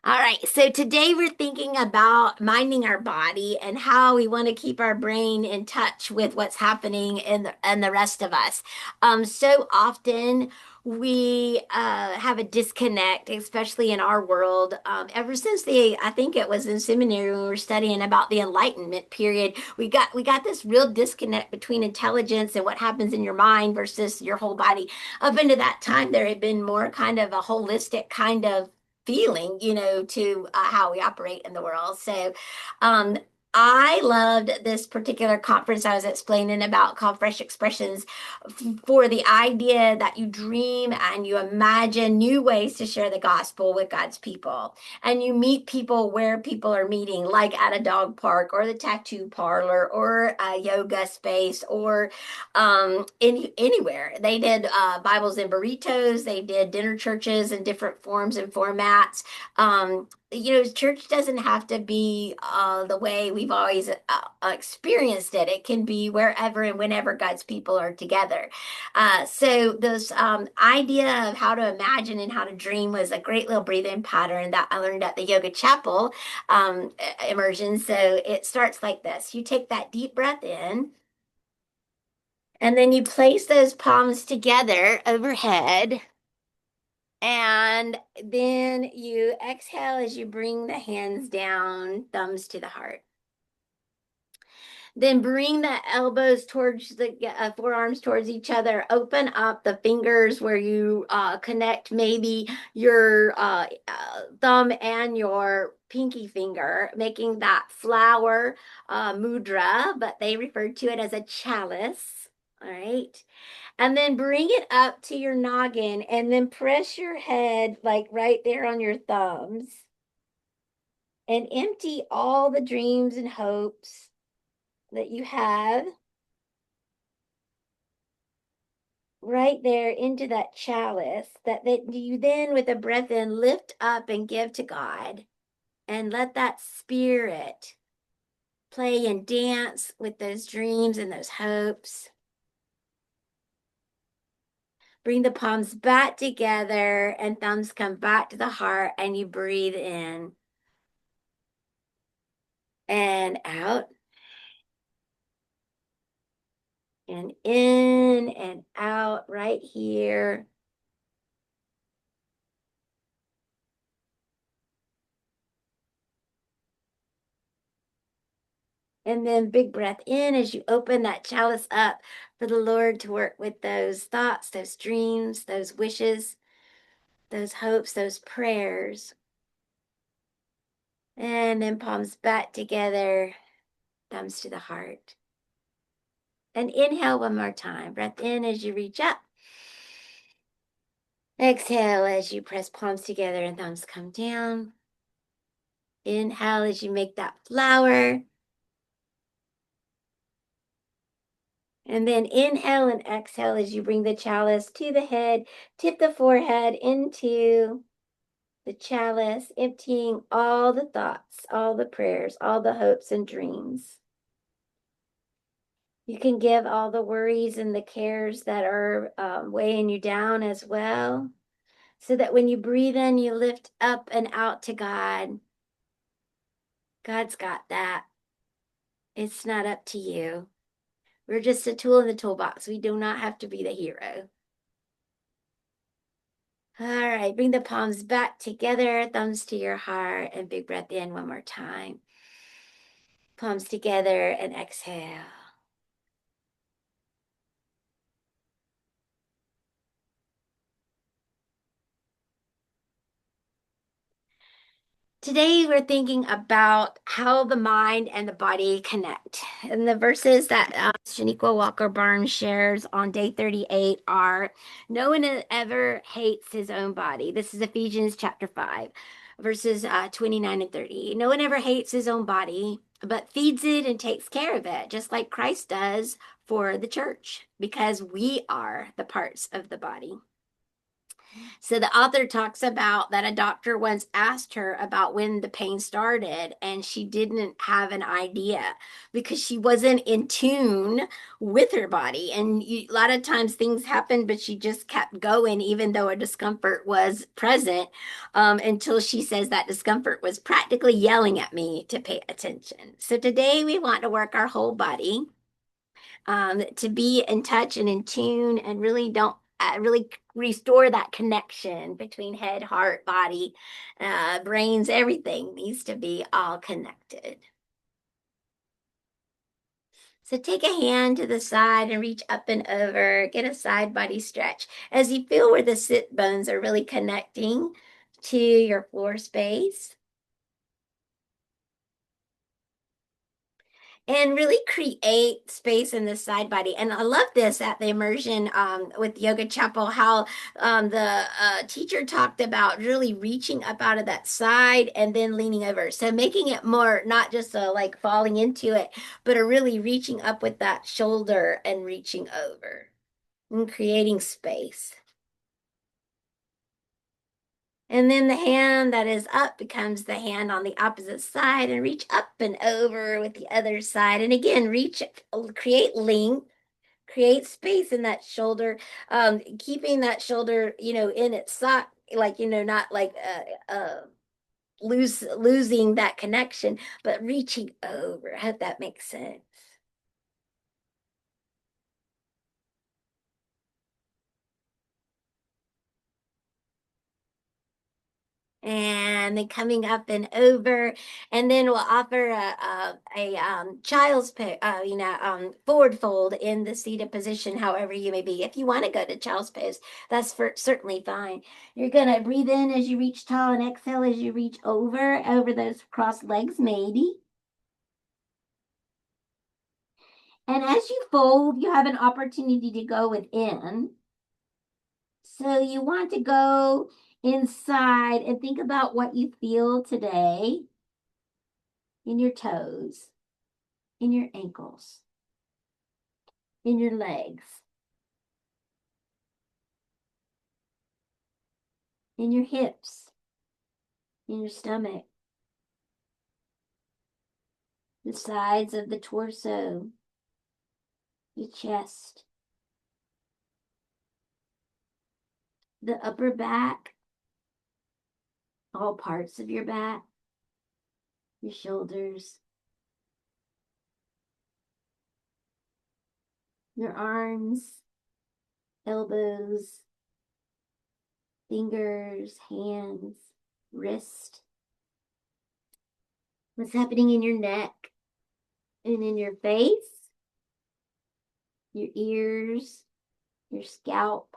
All right, so today we're thinking about minding our body and how we want to keep our brain in touch with what's happening in the rest of us. So often we have a disconnect, especially in our world. Ever since I think it was in seminary when we were studying about the Enlightenment period, we got this real disconnect between intelligence and what happens in your mind versus your whole body. Up until that time, there had been more kind of a holistic kind of feeling, to how we operate in the world. So, um, I loved this particular conference I was explaining about called Fresh Expressions for the idea that you dream and you imagine new ways to share the gospel with God's people. And you meet people where people are meeting, like at a dog park or the tattoo parlor or a yoga space or anywhere. They did Bibles and burritos. They did dinner churches in different forms and formats. Church doesn't have to be the way we've always experienced it. It can be wherever and whenever God's people are together. So this idea of how to imagine and how to dream was a great little breathing pattern that I learned at the Yoga Chapel immersion. So it starts like this. You take that deep breath in. And then you place those palms together overhead. And then you exhale as you bring the hands down, thumbs to the heart. Then bring the elbows towards the forearms towards each other. Open up the fingers where you connect maybe your thumb and your pinky finger, making that flower mudra, but they refer to it as a chalice. All right. And then bring it up to your noggin and then press your head like right there on your thumbs and empty all the dreams and hopes that you have right there into that chalice that you then with a breath in lift up and give to God and let that spirit play and dance with those dreams and those hopes. Bring the palms back together and thumbs come back to the heart and you breathe in and out and in and out right here. And then big breath in as you open that chalice up for the Lord to work with those thoughts, those dreams, those wishes, those hopes, those prayers. And then palms back together, thumbs to the heart. And inhale one more time. Breath in as you reach up. Exhale as you press palms together and thumbs come down. Inhale as you make that flower. And then inhale and exhale as you bring the chalice to the head, tip the forehead into the chalice, emptying all the thoughts, all the prayers, all the hopes and dreams. You can give all the worries and the cares that are weighing you down as well, so that when you breathe in, you lift up and out to God. God's got that. It's not up to you. We're just a tool in the toolbox. We do not have to be the hero. All right, bring the palms back together, thumbs to your heart, and big breath in one more time. Palms together and exhale. Today, we're thinking about how the mind and the body connect. And the verses that Shaniqua Walker Barnes shares on day 38 are no one ever hates his own body. This is Ephesians chapter 5, verses 29 and 30. No one ever hates his own body, but feeds it and takes care of it, just like Christ does for the church, because we are the parts of the body. So the author talks about that a doctor once asked her about when the pain started, and she didn't have an idea because she wasn't in tune with her body. And a lot of times things happened, but she just kept going, even though a discomfort was present, until she says that discomfort was practically yelling at me to pay attention. So today we want to work our whole body, to be in touch and in tune and really don't really restore that connection between head, heart, body, brains, everything needs to be all connected. So take a hand to the side and reach up and over, get a side body stretch as you feel where the sit bones are really connecting to your floor space. And really create space in the side body. And I love this at the immersion, with Yoga Chapel, how the teacher talked about really reaching up out of that side and then leaning over. So making it more not just a like falling into it, but a really reaching up with that shoulder and reaching over and creating space. And then the hand that is up becomes the hand on the opposite side, and reach up and over with the other side. And again, reach, create length, create space in that shoulder, keeping that shoulder, in its sock, like, not like losing that connection, but reaching over. I hope that makes sense. And then coming up and over, and then we'll offer a child's pose, forward fold in the seated position, however you may be. If you want to go to child's pose, that's certainly fine. You're gonna breathe in as you reach tall and exhale as you reach over those crossed legs, maybe. And as you fold, you have an opportunity to go within. So you want to go inside and think about what you feel today in your toes, in your ankles, in your legs, in your hips, in your stomach, the sides of the torso, your chest, the upper back, all parts of your back, your shoulders, your arms, elbows, fingers, hands, wrist. What's happening in your neck and in your face, your ears, your scalp,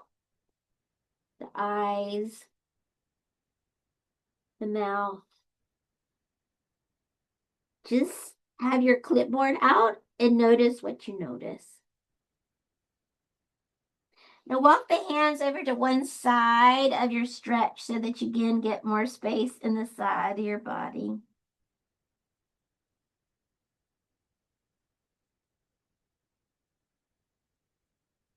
the eyes, the mouth. Just have your clipboard out and notice what you notice. Now walk the hands over to one side of your stretch so that you again get more space in the side of your body.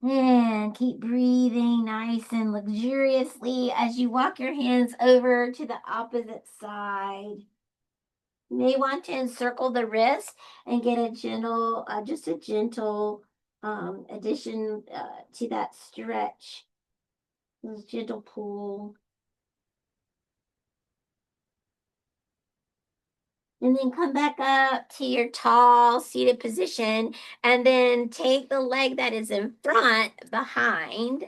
And keep breathing nice and luxuriously as you walk your hands over to the opposite side. You may want to encircle the wrist and get a gentle, just a gentle addition to that stretch. This gentle pull. And then come back up to your tall seated position, and then take the leg that is in front behind,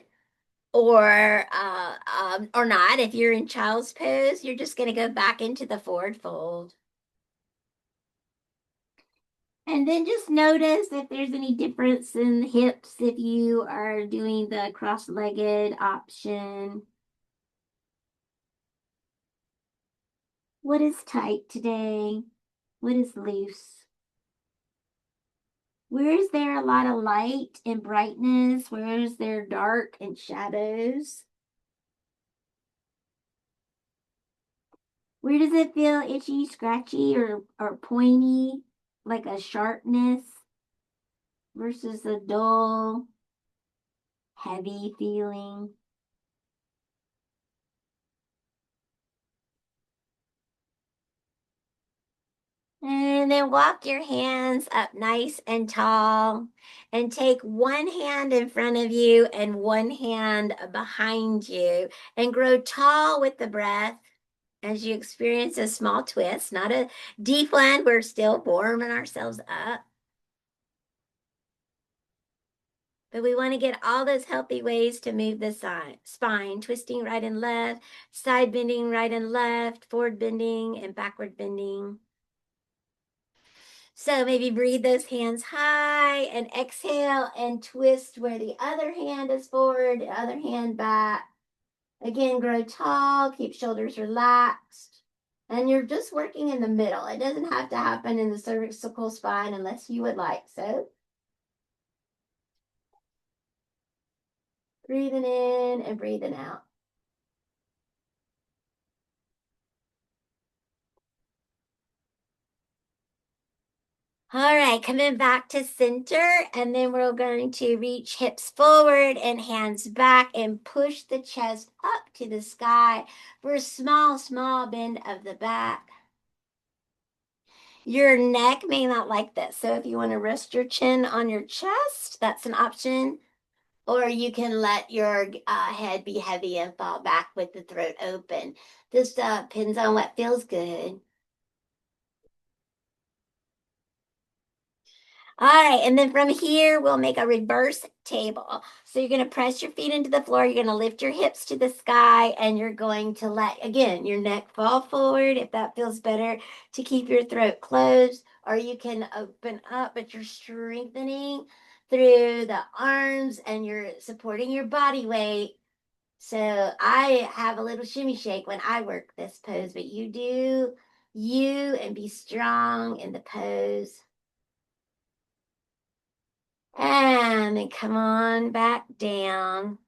or not. If you're in child's pose, you're just going to go back into the forward fold. And then just notice if there's any difference in the hips if you are doing the cross-legged option. What is tight today? What is loose? Where is there a lot of light and brightness? Where is there dark and shadows? Where does it feel itchy, scratchy, or pointy, like a sharpness versus a dull, heavy feeling? And then walk your hands up nice and tall and take one hand in front of you and one hand behind you and grow tall with the breath as you experience a small twist, not a deep one. We're still warming ourselves up. But we want to get all those healthy ways to move the spine, twisting right and left, side bending right and left, forward bending and backward bending. So maybe breathe those hands high and exhale and twist where the other hand is forward, the other hand back. Again, grow tall, keep shoulders relaxed. And you're just working in the middle. It doesn't have to happen in the cervical spine unless you would like. So breathing in and breathing out. All right, coming back to center, and then we're going to reach hips forward and hands back and push the chest up to the sky for a small, small bend of the back. Your neck may not like this, so if you want to rest your chin on your chest, that's an option. Or you can let your head be heavy and fall back with the throat open. This depends on what feels good. All right, and then from here, we'll make a reverse table. So you're going to press your feet into the floor. You're going to lift your hips to the sky, and you're going to let, again, your neck fall forward if that feels better to keep your throat closed. Or you can open up, but you're strengthening through the arms and you're supporting your body weight. So I have a little shimmy shake when I work this pose, but you do you and be strong in the pose. And then come on back down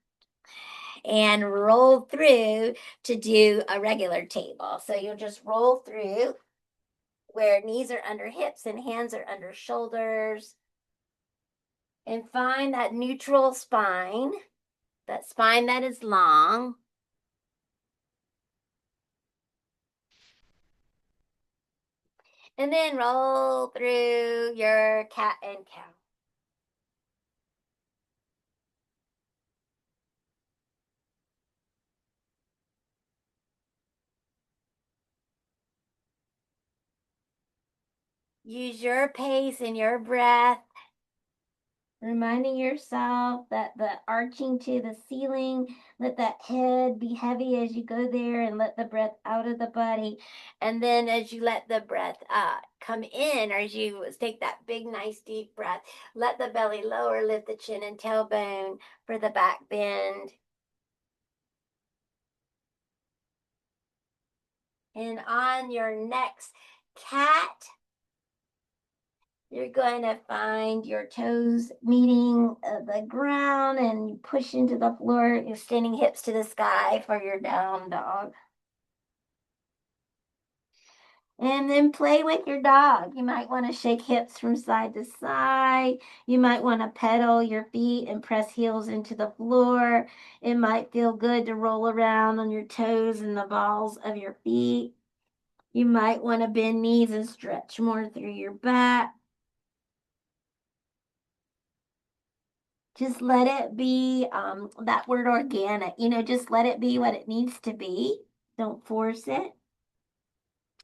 and roll through to do a regular table. So you'll just roll through where knees are under hips and hands are under shoulders and find that neutral spine, that spine that is long. And then roll through your cat and cow. Use your pace and your breath, reminding yourself that the arching to the ceiling, let that head be heavy as you go there and let the breath out of the body. And then as you let the breath come in, or as you take that big, nice, deep breath, let the belly lower, lift the chin and tailbone for the back bend. And on your next cat, you're going to find your toes meeting the ground and you push into the floor, extending hips to the sky for your down dog. And then play with your dog. You might want to shake hips from side to side. You might want to pedal your feet and press heels into the floor. It might feel good to roll around on your toes and the balls of your feet. You might want to bend knees and stretch more through your back. Just let it be that word organic, just let it be what it needs to be. Don't force it.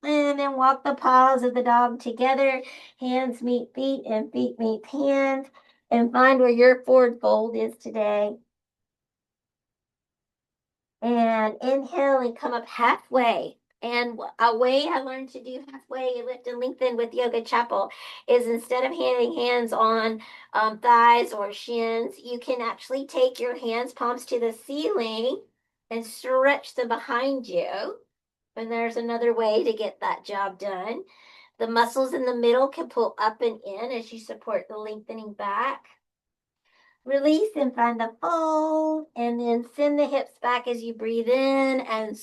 And then walk the paws of the dog together. Hands meet feet and feet meet hands. And find where your forward fold is today. And inhale and come up halfway. And a way I learned to do halfway lift and lengthen with Yoga Chapel is instead of having hands on thighs or shins, you can actually take your hands palms to the ceiling and stretch them behind you. And there's another way to get that job done. The muscles in the middle can pull up and in as you support the lengthening back. Release and find the fold, and then send the hips back as you breathe in and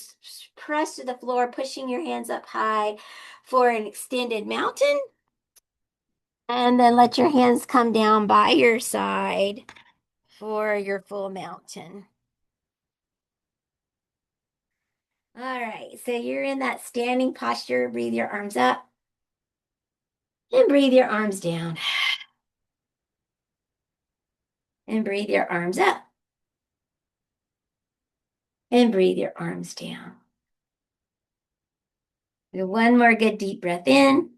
press to the floor, pushing your hands up high for an extended mountain. And then let your hands come down by your side for your full mountain. All right, so you're in that standing posture. Breathe your arms up And breathe your arms down. And breathe your arms up. And breathe your arms down. Do one more good deep breath in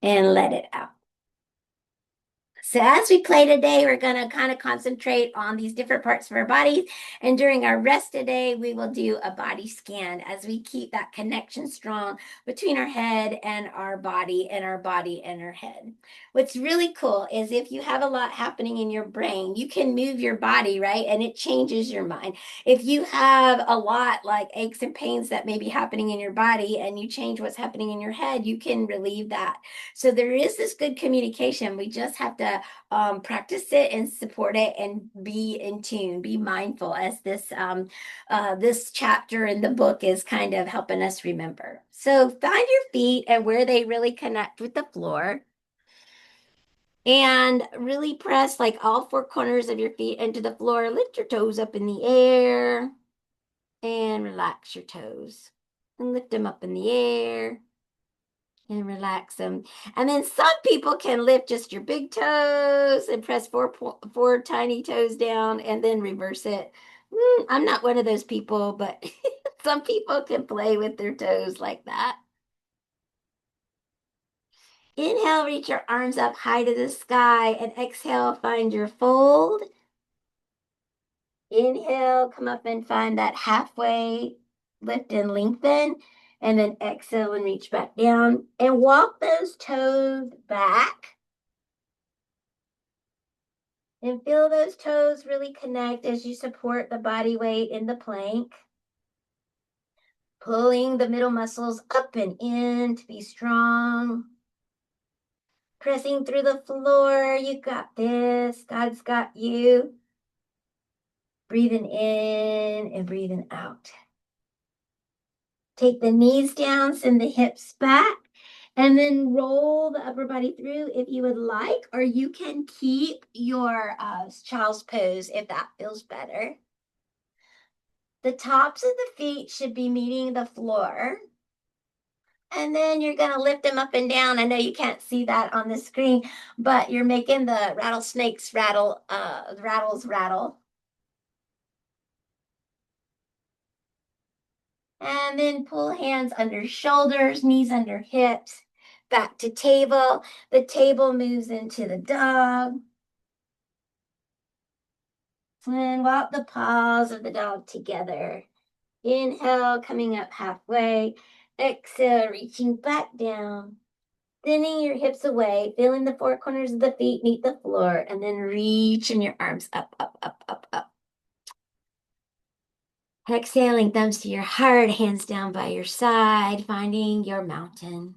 and let it out. So as we play today, we're going to kind of concentrate on these different parts of our bodies. And during our rest today, we will do a body scan as we keep that connection strong between our head and our body and our body and our head. What's really cool is if you have a lot happening in your brain, you can move your body, right? And it changes your mind. If you have a lot like aches and pains that may be happening in your body and you change what's happening in your head, you can relieve that. So there is this good communication. We just have to practice it and support it and be in tune, be mindful as this chapter in the book is kind of helping us remember. So find your feet and where they really connect with the floor. And really press like all four corners of your feet into the floor. Lift your toes up in the air and relax your toes. And lift them up in the air and relax them. And then some people can lift just your big toes and press four tiny toes down and then reverse it. I'm not one of those people, but some people can play with their toes like that. Inhale, reach your arms up high to the sky, and exhale, find your fold. Inhale, come up and find that halfway lift and lengthen. And then exhale and reach back down and walk those toes back. And feel those toes really connect as you support the body weight in the plank. Pulling the middle muscles up and in to be strong. Pressing through the floor. You got this. God's got you. Breathing in and breathing out. Take the knees down, send the hips back, and then roll the upper body through if you would like, or you can keep your child's pose if that feels better. The tops of the feet should be meeting the floor. And then you're going to lift them up and down. I know you can't see that on the screen, but you're making the rattlesnakes rattles rattle. And then pull hands under shoulders, knees under hips, back to table. The table moves into the dog. And walk the paws of the dog together. Inhale, coming up halfway. Exhale, reaching back down. Thinning your hips away, feeling the four corners of the feet meet the floor, and then reaching your arms up, up, up, up, up. Exhaling, thumbs to your heart, hands down by your side, finding your mountain.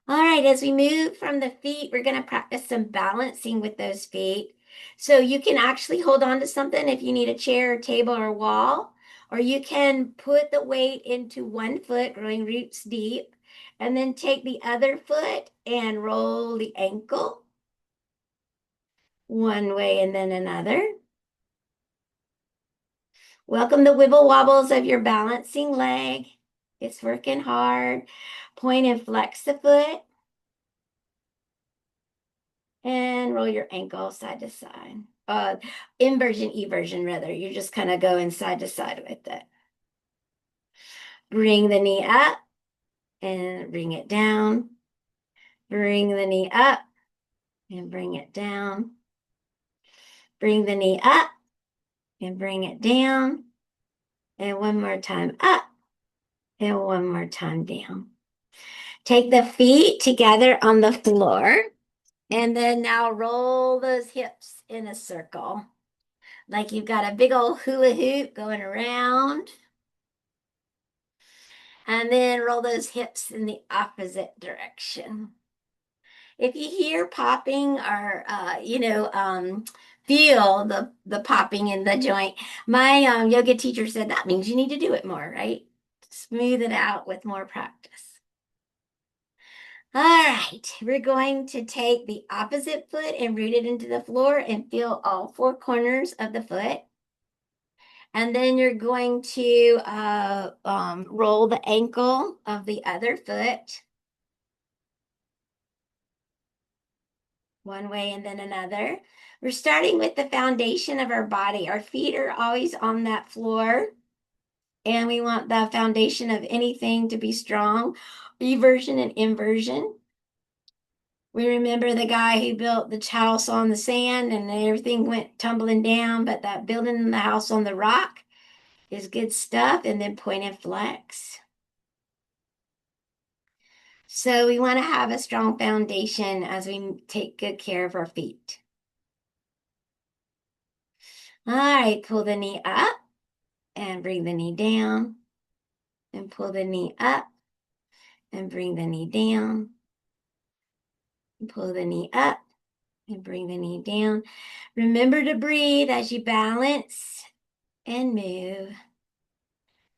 All right, as we move from the feet, we're going to practice some balancing with those feet. So you can actually hold on to something if you need a chair, or table, or wall, or you can put the weight into one foot, growing roots deep, and then take the other foot and roll the ankle one way and then another. Welcome the wibble wobbles of your balancing leg. It's working hard. Point and flex the foot. And roll your ankle side to side. Inversion, eversion, rather. You're just kind of going side to side with it. Bring the knee up and bring it down. Bring the knee up and bring it down. Bring the knee up and bring it down. And one more time up and one more time down. Take the feet together on the floor. And then now roll those hips in a circle. Like you've got a big old hula hoop going around. And then roll those hips in the opposite direction. If you hear popping or, feel the popping in the joint, my yoga teacher said that means you need to do it more, right? Smooth it out with more practice. All right, we're going to take the opposite foot and root it into the floor and feel all four corners of the foot. And then you're going to roll the ankle of the other foot one way and then another. We're starting with the foundation of our body. Our feet are always on that floor, and we want the foundation of anything to be strong. Eversion and inversion. We remember the guy who built the house on the sand and everything went tumbling down, but that building the house on the rock is good stuff. And then point and flex. So we want to have a strong foundation as we take good care of our feet. All right, pull the knee up and bring the knee down, and pull the knee up and bring the knee down, and pull the knee up and bring the knee down. Remember to breathe as you balance and move.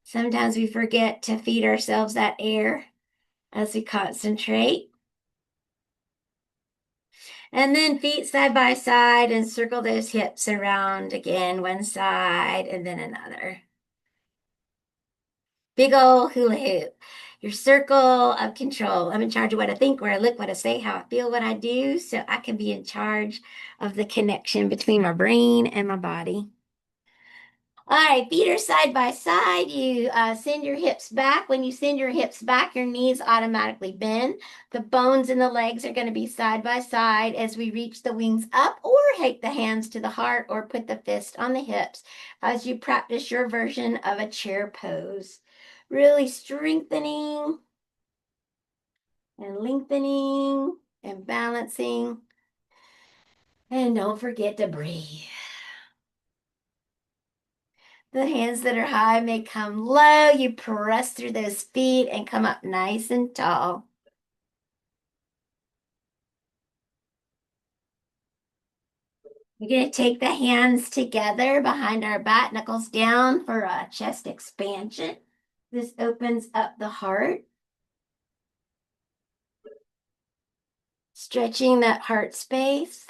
Sometimes we forget to feed ourselves that air as we concentrate. And then feet side by side and circle those hips around again, one side and then another. Big old hula hoop. Your circle of control. I'm in charge of what I think, where I look, what I say, how I feel, what I do, so I can be in charge of the connection between my brain and my body. All right, feet are side by side. You send your hips back. When you send your hips back, your knees automatically bend. The bones in the legs are going to be side by side as we reach the wings up, or take the hands to the heart, or put the fist on the hips as you practice your version of a chair pose. Really strengthening and lengthening and balancing. And don't forget to breathe. The hands that are high may come low. You press through those feet and come up nice and tall. We're going to take the hands together behind our back, knuckles down for a chest expansion. This opens up the heart, stretching that heart space.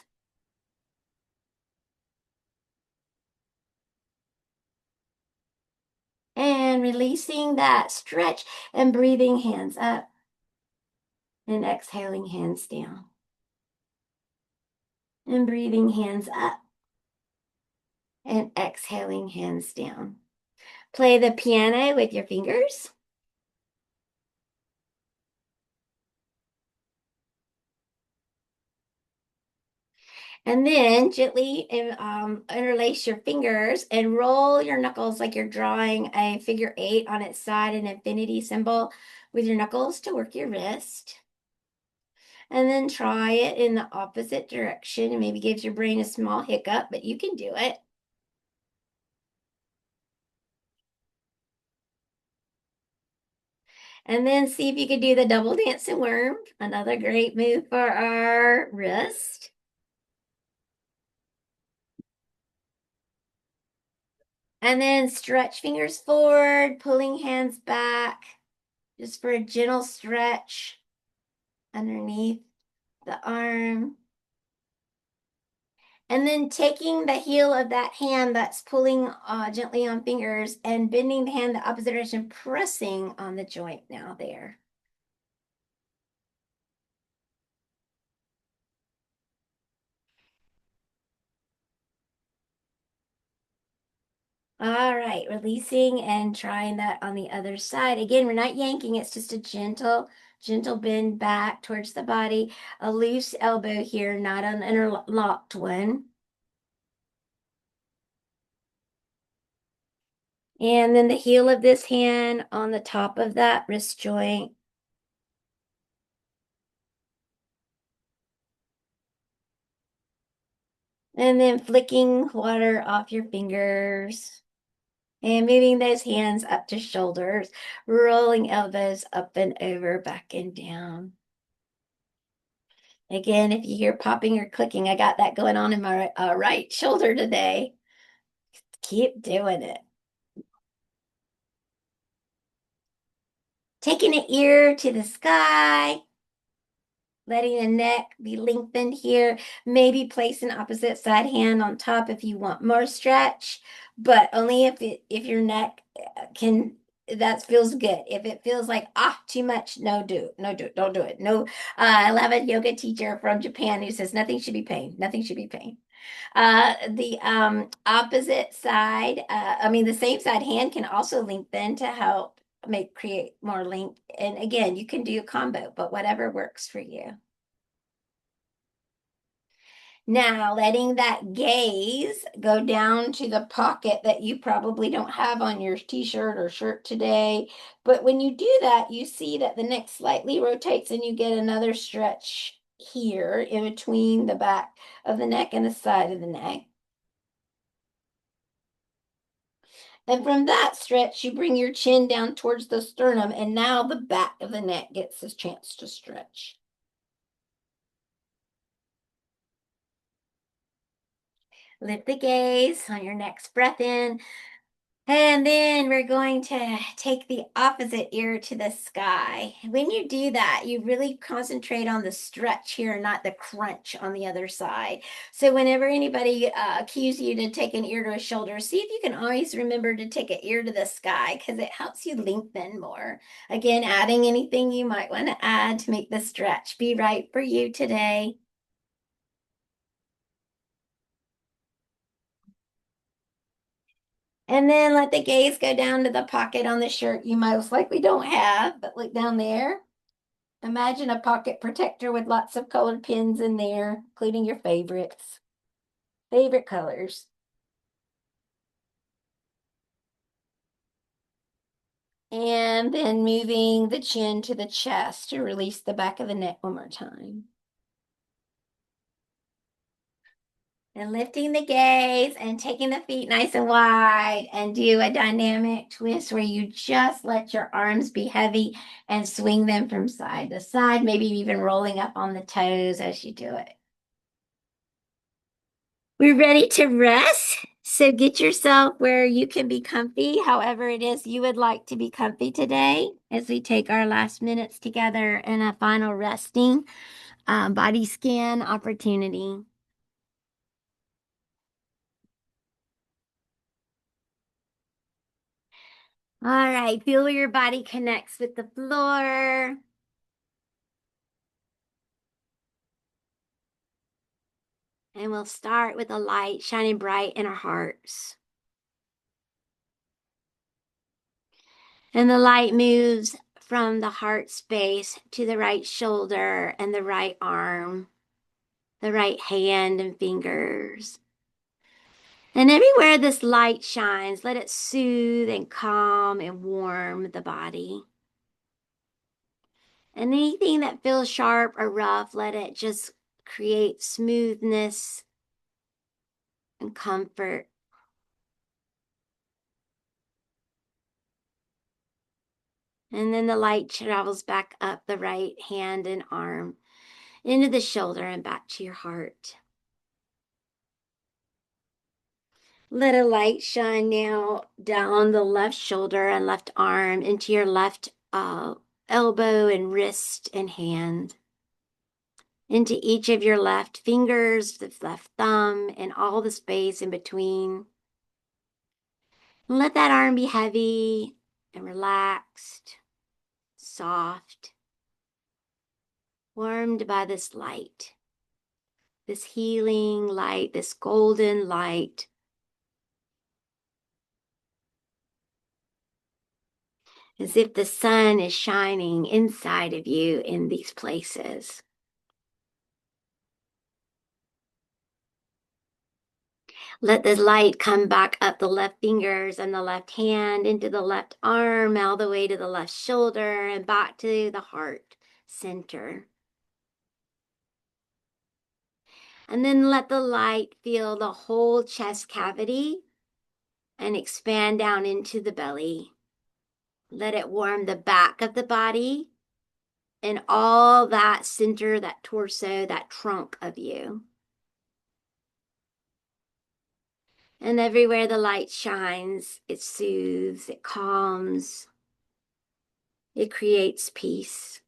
And releasing that stretch and breathing hands up and exhaling hands down. And breathing hands up and exhaling hands down. Play the piano with your fingers. And then gently interlace your fingers and roll your knuckles like you're drawing a figure eight on its side, an infinity symbol with your knuckles to work your wrist. And then try it in the opposite direction. It maybe gives your brain a small hiccup, but you can do it. And then see if you can do the double dancing worm, another great move for our wrist. And then stretch fingers forward, pulling hands back, just for a gentle stretch underneath the arm. And then taking the heel of that hand that's pulling gently on fingers and bending the hand the opposite direction, pressing on the joint now there. All right, releasing and trying that on the other side. Again, we're not yanking, it's just a gentle bend back towards the body, a loose elbow here, not an interlocked one. And then the heel of this hand on the top of that wrist joint. And then flicking water off your fingers. And moving those hands up to shoulders, rolling elbows up and over, back and down. Again, if you hear popping or clicking, I got that going on in my right shoulder today. Keep doing it. Taking an ear to the sky. letting the neck be lengthened here. Maybe place an opposite side hand on top if you want more stretch, but only if your neck can that feels good. If it feels like too much, don't do it. No, I have a yoga teacher from Japan who says nothing should be pain. Nothing should be pain. The opposite side, the same side hand can also lengthen to help create more length. And again, you can do a combo, but whatever works for you. Now, letting that gaze go down to the pocket that you probably don't have on your t-shirt or shirt today. But when you do that, you see that the neck slightly rotates and you get another stretch here in between the back of the neck and the side of the neck. And from that stretch, you bring your chin down towards the sternum, and now the back of the neck gets a chance to stretch. Lift the gaze on your next breath in. And then we're going to take the opposite ear to the sky. When you do that, you really concentrate on the stretch here, not the crunch on the other side. So whenever anybody cues you to take an ear to a shoulder, see if you can always remember to take an ear to the sky because it helps you lengthen more. Again, adding anything you might want to add to make the stretch be right for you today. And then let the gaze go down to the pocket on the shirt you most likely don't have, but look down there. Imagine a pocket protector with lots of colored pins in there, including your favorites, favorite colors. And then moving the chin to the chest to release the back of the neck one more time. And lifting the gaze and taking the feet nice and wide and do a dynamic twist where you just let your arms be heavy and swing them from side to side, maybe even rolling up on the toes as you do it. We're ready to rest. So get yourself where you can be comfy, however it is you would like to be comfy today, as we take our last minutes together in a final resting body scan opportunity. All right, feel where your body connects with the floor. And we'll start with a light shining bright in our hearts. And the light moves from the heart space to the right shoulder and the right arm, the right hand and fingers. And everywhere this light shines, let it soothe and calm and warm the body. And anything that feels sharp or rough, let it just create smoothness and comfort. And then the light travels back up the right hand and arm, into the shoulder and back to your heart. Let a light shine now down the left shoulder and left arm into your left elbow and wrist and hand, into each of your left fingers, the left thumb, and all the space in between. And let that arm be heavy and relaxed, soft, warmed by this light, this healing light, this golden light. As if the sun is shining inside of you in these places. Let the light come back up the left fingers and the left hand into the left arm, all the way to the left shoulder and back to the heart center. And then let the light fill the whole chest cavity and expand down into the belly. Let it warm the back of the body and all that center, that torso, that trunk of you. And everywhere the light shines, it soothes, it calms, it creates peace.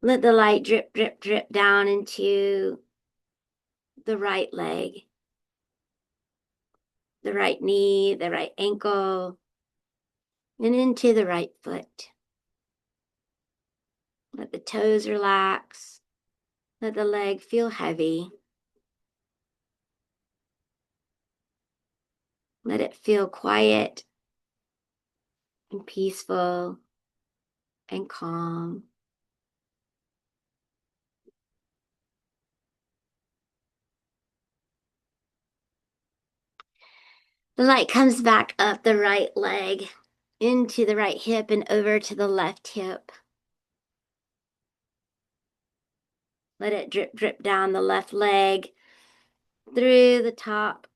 Let the light drip, drip, drip down into the right leg, the right knee, the right ankle, and into the right foot. Let the toes relax. Let the leg feel heavy. Let it feel quiet and peaceful and calm. The light comes back up the right leg, into the right hip and over to the left hip. Let it drip, drip down the left leg, through the top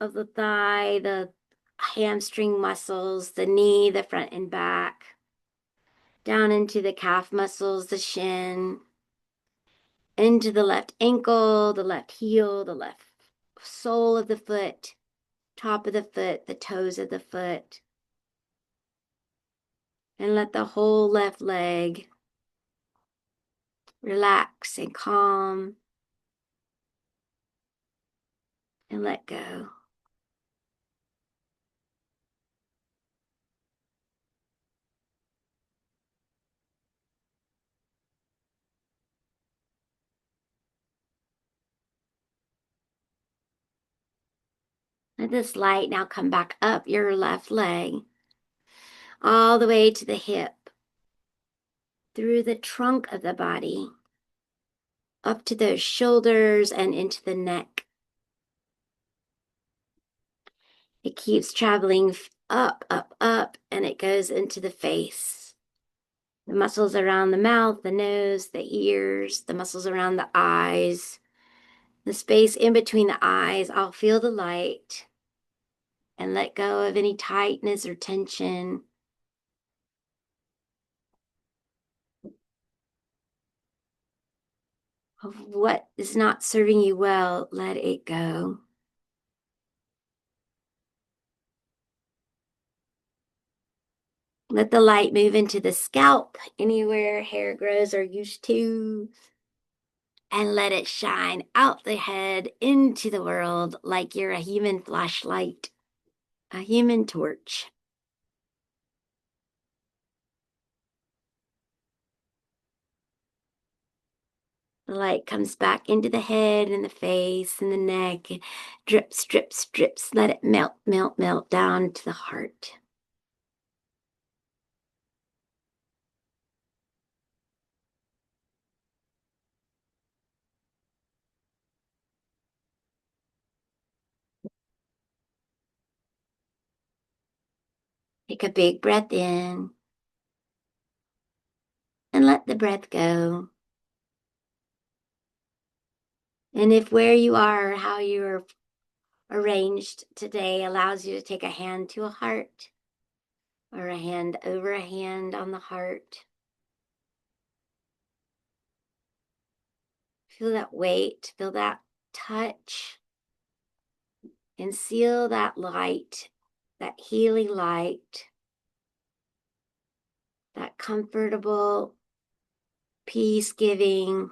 of the thigh, the hamstring muscles, the knee, the front and back, down into the calf muscles, the shin, into the left ankle, the left heel, the left sole of the foot, top of the foot, the toes of the foot. And let the whole left leg relax and calm and let go. Let this light now come back up your left leg, all the way to the hip, through the trunk of the body, up to those shoulders and into the neck. It keeps traveling up, up, up, and it goes into the face. The muscles around the mouth, the nose, the ears, the muscles around the eyes, the space in between the eyes. I'll feel the light and let go of any tightness or tension. Of what is not serving you well, let it go. Let the light move into the scalp, anywhere hair grows or used to, and let it shine out the head into the world like you're a human flashlight, a human torch. The light comes back into the head and the face and the neck, and drips, drips, drips. Let it melt, melt, melt down to the heart. Take a big breath in and let the breath go. And if where you are, how you're arranged today allows you to take a hand to a heart or a hand over a hand on the heart, feel that weight, feel that touch, and seal that light, that healing light, that comfortable, peace-giving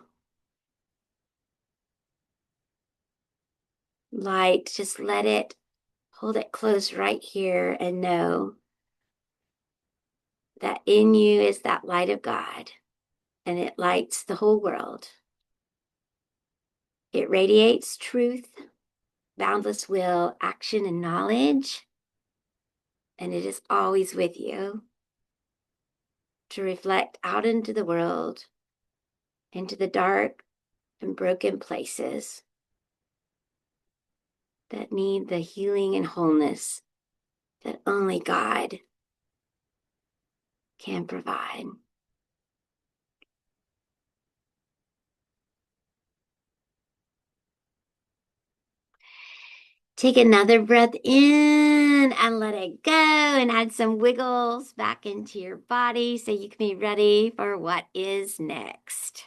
light. Just let it, hold it close right here and know that in you is that light of God, and it lights the whole world. It radiates truth, boundless will, action, and knowledge, and it is always with you to reflect out into the world, into the dark and broken places that need the healing and wholeness that only God can provide. Take another breath in and let it go, and add some wiggles back into your body so you can be ready for what is next.